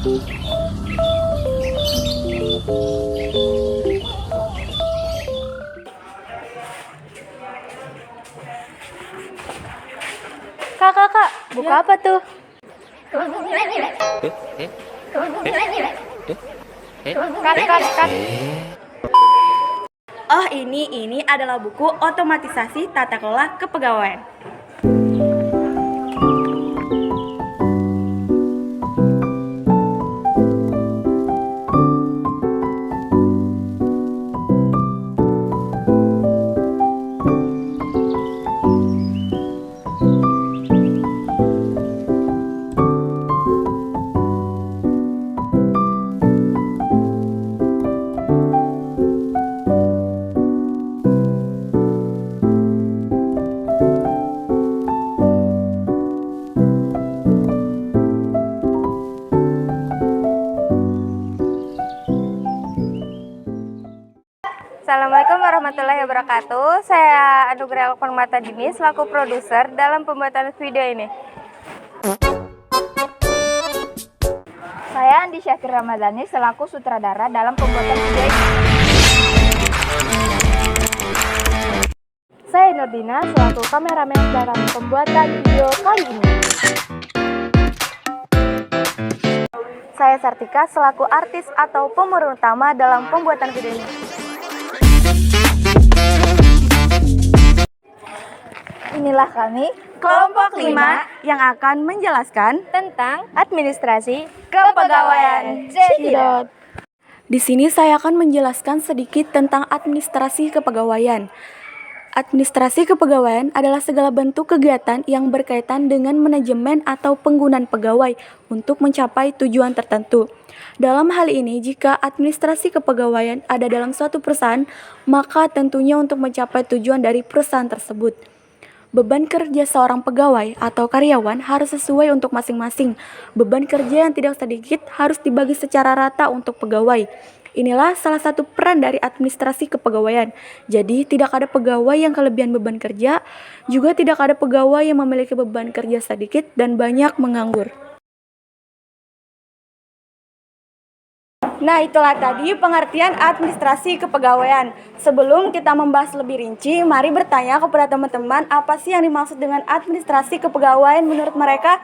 Kak, buku apa tuh? Kat. Oh, ini adalah buku otomatisasi tata kelola kepegawaian. Assalamualaikum warahmatullahi wabarakatuh. Saya Anugrah Permata Dini selaku produser dalam pembuatan video ini. Saya Andi Syakir Ramadhani selaku sutradara dalam pembuatan video ini. Saya Nurdina selaku kameramen dalam pembuatan video kali ini. Saya Sartika selaku artis atau pemeran utama dalam pembuatan video ini. Inilah kami, Kelompok 5 yang akan menjelaskan Tentang administrasi kepegawaian. Cekidot. Di sini saya akan menjelaskan sedikit tentang administrasi kepegawaian. Administrasi kepegawaian adalah segala bentuk kegiatan yang berkaitan dengan manajemen atau penggunaan pegawai untuk mencapai tujuan tertentu. Dalam hal ini, jika administrasi kepegawaian ada dalam suatu perusahaan, maka tentunya untuk mencapai tujuan dari perusahaan tersebut. Beban kerja seorang pegawai atau karyawan harus sesuai untuk masing-masing. Beban kerja yang tidak sedikit harus dibagi secara rata untuk pegawai. Inilah salah satu peran dari administrasi kepegawaian. Jadi, tidak ada pegawai yang kelebihan beban kerja, juga tidak ada pegawai yang memiliki beban kerja sedikit dan banyak menganggur. Nah, itulah tadi pengertian administrasi kepegawaian. Sebelum kita membahas lebih rinci, mari bertanya kepada teman-teman apa sih yang dimaksud dengan administrasi kepegawaian menurut mereka.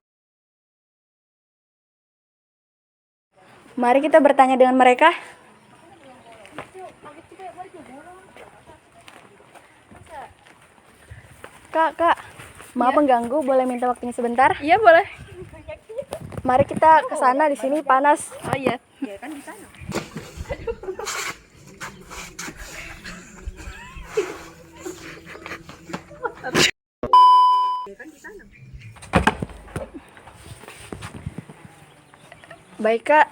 Mari kita bertanya dengan mereka. Kak, maaf mengganggu, boleh minta waktunya sebentar? Iya boleh. Mari kita ke sana, di sini panas. Oh iya. Baik Kak,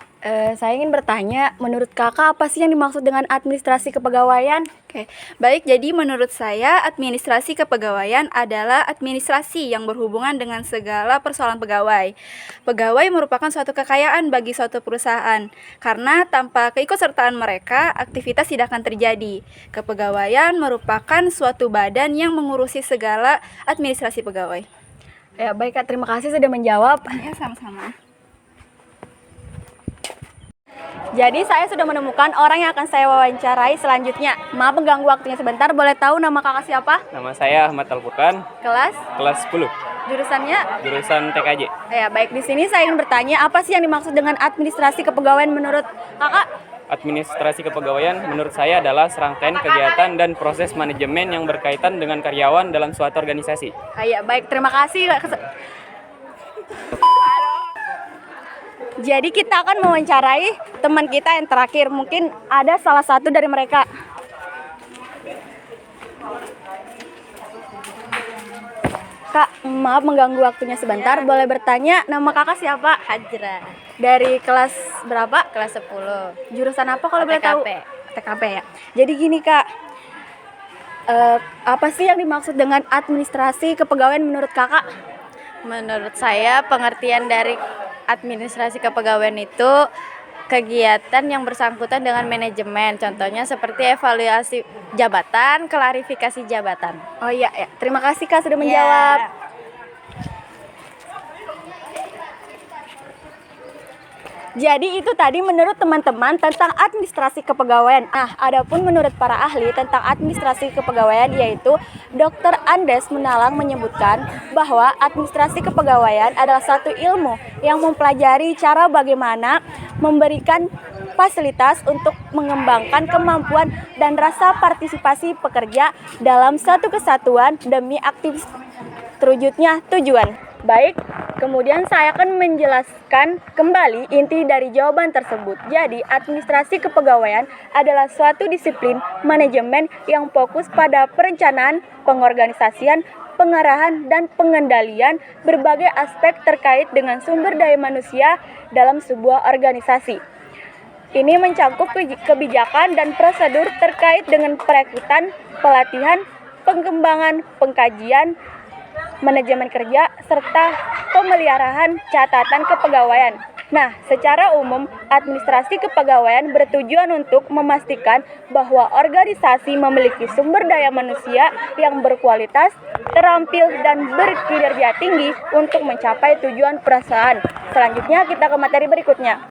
saya ingin bertanya, menurut Kakak apa sih yang dimaksud dengan administrasi kepegawaian? Oke, baik. Jadi menurut saya administrasi kepegawaian adalah administrasi yang berhubungan dengan segala persoalan pegawai. Pegawai merupakan suatu kekayaan bagi suatu perusahaan karena tanpa keikutsertaan mereka, aktivitas tidak akan terjadi. Kepegawaian merupakan suatu badan yang mengurusi segala administrasi pegawai. Ya baik Kak, terima kasih sudah menjawab. Ya, sama-sama. Jadi saya sudah menemukan orang yang akan saya wawancarai selanjutnya. Maaf mengganggu waktunya sebentar, boleh tahu nama Kakak siapa? Nama saya Ahmad Al-Furqan, Kelas? kelas 10, Jurusannya? jurusan TKJ. Ya baik, di sini saya ingin bertanya apa sih yang dimaksud dengan administrasi kepegawaian menurut Kakak? Administrasi kepegawaian menurut saya adalah serangkaian kegiatan dan proses manajemen yang berkaitan dengan karyawan dalam suatu organisasi. Ya baik, terima kasih. Jadi kita akan mewawancarai teman kita yang terakhir. Mungkin ada salah satu dari mereka. Kak, maaf mengganggu waktunya sebentar. Boleh bertanya, nama kakak siapa? Hajra, Dari kelas berapa? kelas 10. Jurusan apa kalau boleh tahu? TKP. TKP ya. Jadi gini Kak, apa sih yang dimaksud dengan administrasi kepegawaian menurut kakak? Menurut saya pengertian dari administrasi kepegawaian itu kegiatan yang bersangkutan dengan manajemen. Contohnya seperti evaluasi jabatan, klarifikasi jabatan. Oh iya, ya. Terima kasih Kak sudah menjawab. Jadi itu tadi menurut teman-teman tentang administrasi kepegawaian. Nah, adapun menurut para ahli tentang administrasi kepegawaian yaitu Dr. Andes Menalang menyebutkan bahwa administrasi kepegawaian adalah satu ilmu yang mempelajari cara bagaimana memberikan fasilitas untuk mengembangkan kemampuan dan rasa partisipasi pekerja dalam satu kesatuan demi aktif terwujudnya tujuan. Baik, kemudian saya akan menjelaskan kembali inti dari jawaban tersebut. Jadi, administrasi kepegawaian adalah suatu disiplin manajemen yang fokus pada perencanaan, pengorganisasian, pengarahan, dan pengendalian berbagai aspek terkait dengan sumber daya manusia dalam sebuah organisasi. Ini mencakup kebijakan dan prosedur terkait dengan perekrutan, pelatihan, pengembangan, pengkajian, manajemen kerja, serta pemeliharaan catatan kepegawaian. Nah, secara umum, administrasi kepegawaian bertujuan untuk memastikan bahwa organisasi memiliki sumber daya manusia yang berkualitas, terampil, dan berkinerja tinggi untuk mencapai tujuan perusahaan. Selanjutnya, kita ke materi berikutnya.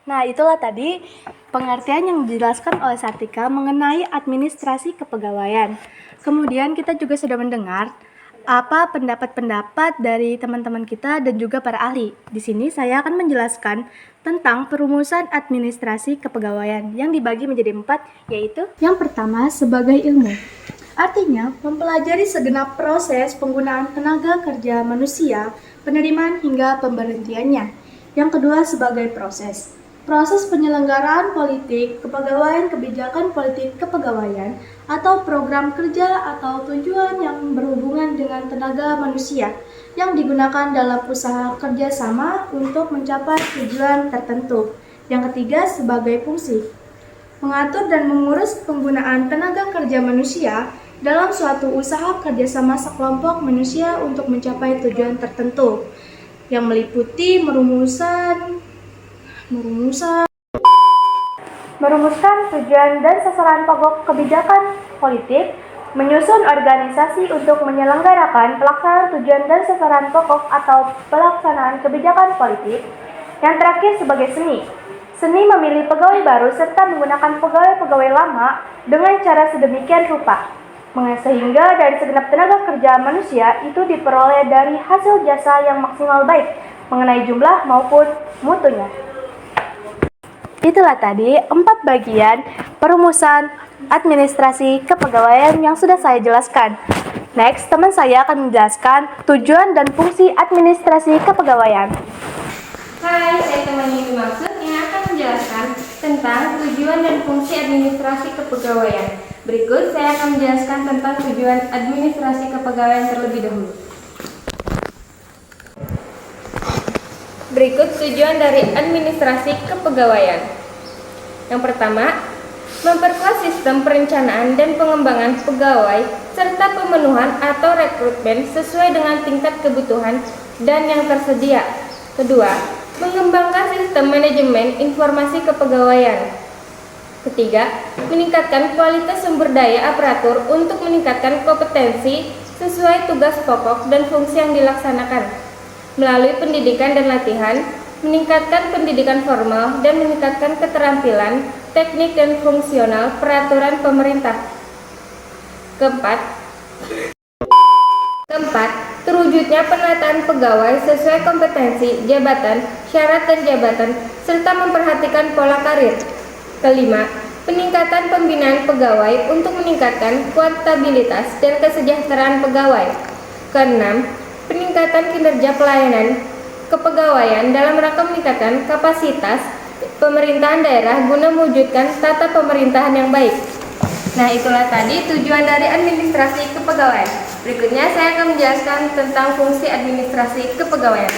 Nah, itulah tadi pengertian yang dijelaskan oleh Sartika mengenai administrasi kepegawaian. Kemudian kita juga sudah mendengar apa pendapat-pendapat dari teman-teman kita dan juga para ahli. Di sini saya akan menjelaskan tentang perumusan administrasi kepegawaian yang dibagi menjadi 4, yaitu yang pertama sebagai ilmu. Artinya, mempelajari segenap proses penggunaan tenaga kerja manusia, penerimaan hingga pemberhentiannya. Yang kedua sebagai proses penyelenggaraan politik, kepegawaian, kebijakan politik kepegawaian, atau program kerja atau tujuan yang berhubungan dengan tenaga manusia yang digunakan dalam usaha kerjasama untuk mencapai tujuan tertentu. Yang ketiga sebagai fungsi, mengatur dan mengurus penggunaan tenaga kerja manusia dalam suatu usaha kerjasama sekelompok manusia untuk mencapai tujuan tertentu, yang meliputi merumuskan tujuan dan sasaran pokok kebijakan politik, menyusun organisasi untuk menyelenggarakan pelaksanaan tujuan dan sasaran pokok atau pelaksanaan kebijakan politik. Yang terakhir sebagai seni memilih pegawai baru serta menggunakan pegawai-pegawai lama dengan cara sedemikian rupa, sehingga dari segenap tenaga kerja manusia itu diperoleh dari hasil jasa yang maksimal baik mengenai jumlah maupun mutunya. Itulah tadi 4 bagian perumusan administrasi kepegawaian yang sudah saya jelaskan. Next, teman saya akan menjelaskan tujuan dan fungsi administrasi kepegawaian. Hai, saya teman yang dimaksud yang akan menjelaskan tentang tujuan dan fungsi administrasi kepegawaian. Berikut saya akan menjelaskan tentang tujuan administrasi kepegawaian terlebih dahulu. Berikut tujuan dari administrasi kepegawaian. Yang pertama, memperkuat sistem perencanaan dan pengembangan pegawai serta pemenuhan atau rekrutmen sesuai dengan tingkat kebutuhan dan yang tersedia. Kedua, mengembangkan sistem manajemen informasi kepegawaian. Ketiga, meningkatkan kualitas sumber daya aparatur untuk meningkatkan kompetensi sesuai tugas pokok dan fungsi yang dilaksanakan. Melalui pendidikan dan latihan, meningkatkan pendidikan formal dan meningkatkan keterampilan, teknik dan fungsional peraturan pemerintah. Keempat, terwujudnya penataan pegawai sesuai kompetensi, jabatan, syarat dan jabatan, serta memperhatikan pola karir. Kelima, peningkatan pembinaan pegawai untuk meningkatkan akuntabilitas dan kesejahteraan pegawai. Keenam, peningkatan kinerja pelayanan kepegawaian dalam rangka meningkatkan kapasitas pemerintahan daerah guna mewujudkan tata pemerintahan yang baik. Nah, itulah tadi tujuan dari administrasi kepegawaian. Berikutnya saya akan menjelaskan tentang fungsi administrasi kepegawaian.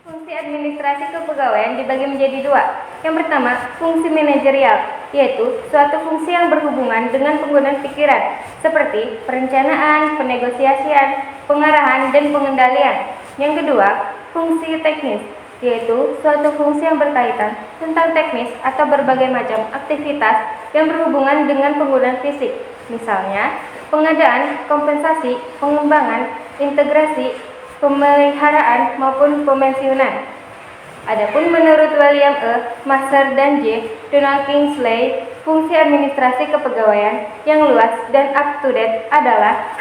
Fungsi administrasi kepegawaian dibagi menjadi 2. Yang pertama, fungsi manajerial, yaitu suatu fungsi yang berhubungan dengan penggunaan pikiran, seperti perencanaan, penegosiasian, pengarahan, dan pengendalian. Yang kedua, fungsi teknis, yaitu suatu fungsi yang berkaitan tentang teknis atau berbagai macam aktivitas yang berhubungan dengan penggunaan fisik, misalnya pengadaan, kompensasi, pengembangan, integrasi, pemeliharaan maupun pemensiunan. Adapun menurut William E. Master dan J. Donald Kingsley, fungsi administrasi kepegawaian yang luas dan up to date adalah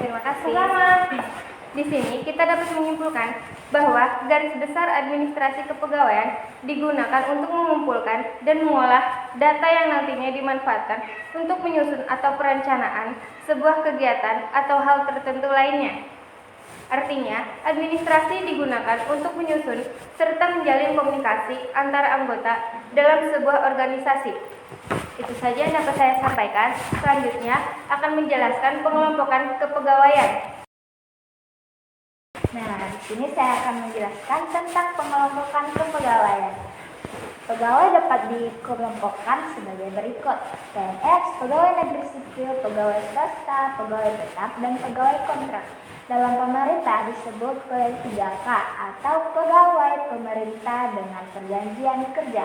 terima kasih. Di sini kita dapat menyimpulkan bahwa garis besar administrasi kepegawaian digunakan untuk mengumpulkan dan mengolah data yang nantinya dimanfaatkan untuk menyusun atau perencanaan sebuah kegiatan atau hal tertentu lainnya. Artinya, administrasi digunakan untuk menyusun serta menjalin komunikasi antara anggota dalam sebuah organisasi. Itu saja yang dapat saya sampaikan. Selanjutnya akan menjelaskan pengelompokan kepegawaian. Nah, di sini saya akan menjelaskan tentang pengelompokan kepegawaian. Pegawai dapat dikelompokkan sebagai berikut: PNS, pegawai negeri sipil, pegawai swasta, pegawai tetap, dan pegawai kontrak. Dalam pemerintah disebut P3K atau pegawai pemerintah dengan perjanjian kerja.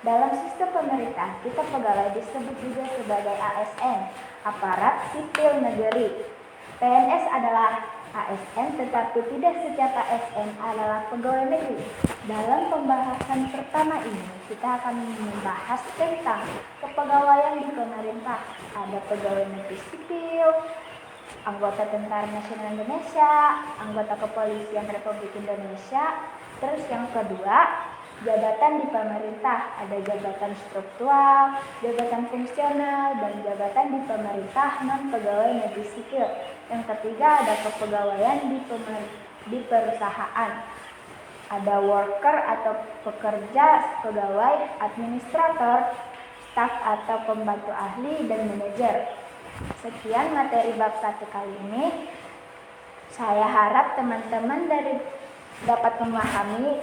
Dalam sistem pemerintah, kita pegawai disebut juga sebagai ASN, aparat sipil negeri. PNS adalah ASN, tetapi tidak setiap ASN adalah pegawai negeri. Dalam pembahasan pertama ini, kita akan membahas tentang kepegawaian di pemerintah. Ada pegawai negeri sipil, anggota Tentara Nasional Indonesia, anggota Kepolisian Republik Indonesia. Terus yang kedua, jabatan di pemerintah. Ada jabatan struktural, jabatan fungsional, dan jabatan di pemerintah non pegawai negeri sipil. Yang ketiga, ada kepegawaian di perusahaan. Ada worker atau pekerja, pegawai, administrator, staf atau pembantu ahli, dan manajer. Sekian materi bab 1 kali ini. Saya harap teman-teman dapat memahami.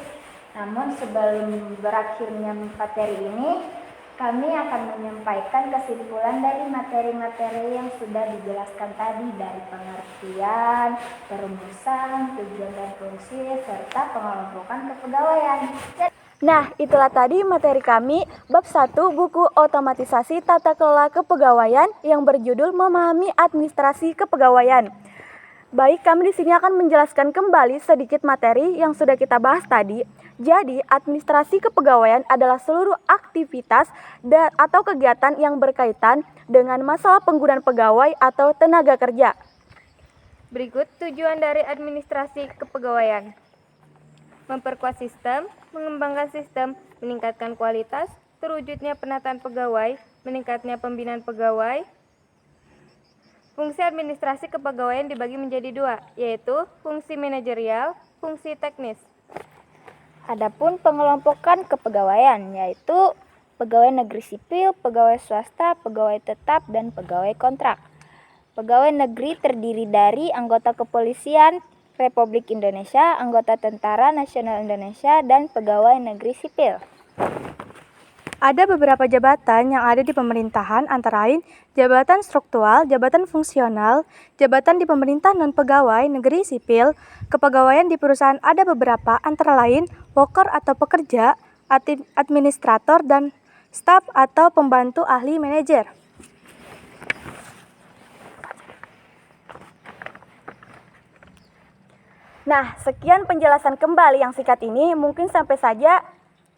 Namun sebelum berakhirnya materi ini, kami akan menyampaikan kesimpulan dari materi-materi yang sudah dijelaskan tadi, dari pengertian, perumusan, tujuan dan fungsi, serta pengelompokan kepegawaian. Nah, itulah tadi materi kami bab 1 buku otomatisasi tata kelola kepegawaian yang berjudul Memahami Administrasi Kepegawaian. Baik, kami di sini akan menjelaskan kembali sedikit materi yang sudah kita bahas tadi. Jadi, administrasi kepegawaian adalah seluruh aktivitas atau kegiatan yang berkaitan dengan masalah penggunaan pegawai atau tenaga kerja. Berikut tujuan dari administrasi kepegawaian: memperkuat sistem, mengembangkan sistem, meningkatkan kualitas, terwujudnya penataan pegawai, meningkatnya pembinaan pegawai. Fungsi administrasi kepegawaian dibagi menjadi 2, yaitu fungsi manajerial, fungsi teknis. Adapun pengelompokan kepegawaian, yaitu pegawai negeri sipil, pegawai swasta, pegawai tetap, dan pegawai kontrak. Pegawai negeri terdiri dari anggota Kepolisian Republik Indonesia, anggota Tentara Nasional Indonesia, dan pegawai negeri sipil. Ada beberapa jabatan yang ada di pemerintahan, antara lain jabatan struktural, jabatan fungsional, jabatan di pemerintah non-pegawai negeri sipil. Kepegawaian di perusahaan ada beberapa, antara lain worker atau pekerja, administrator, dan staf atau pembantu ahli manajer. Nah, sekian penjelasan kembali yang singkat ini. Mungkin sampai saja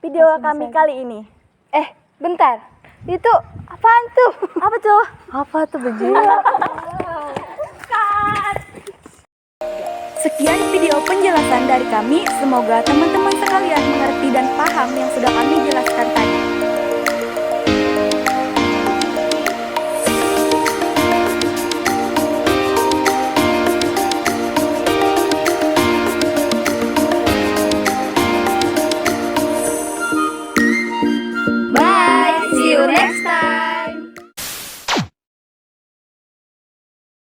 video kami kali ini. Bentar, itu apaan tuh? Apa tuh? Apa tuh bejia? Sekian video penjelasan dari kami. Semoga teman-teman sekalian mengerti dan paham yang sudah kami jelaskan tadi.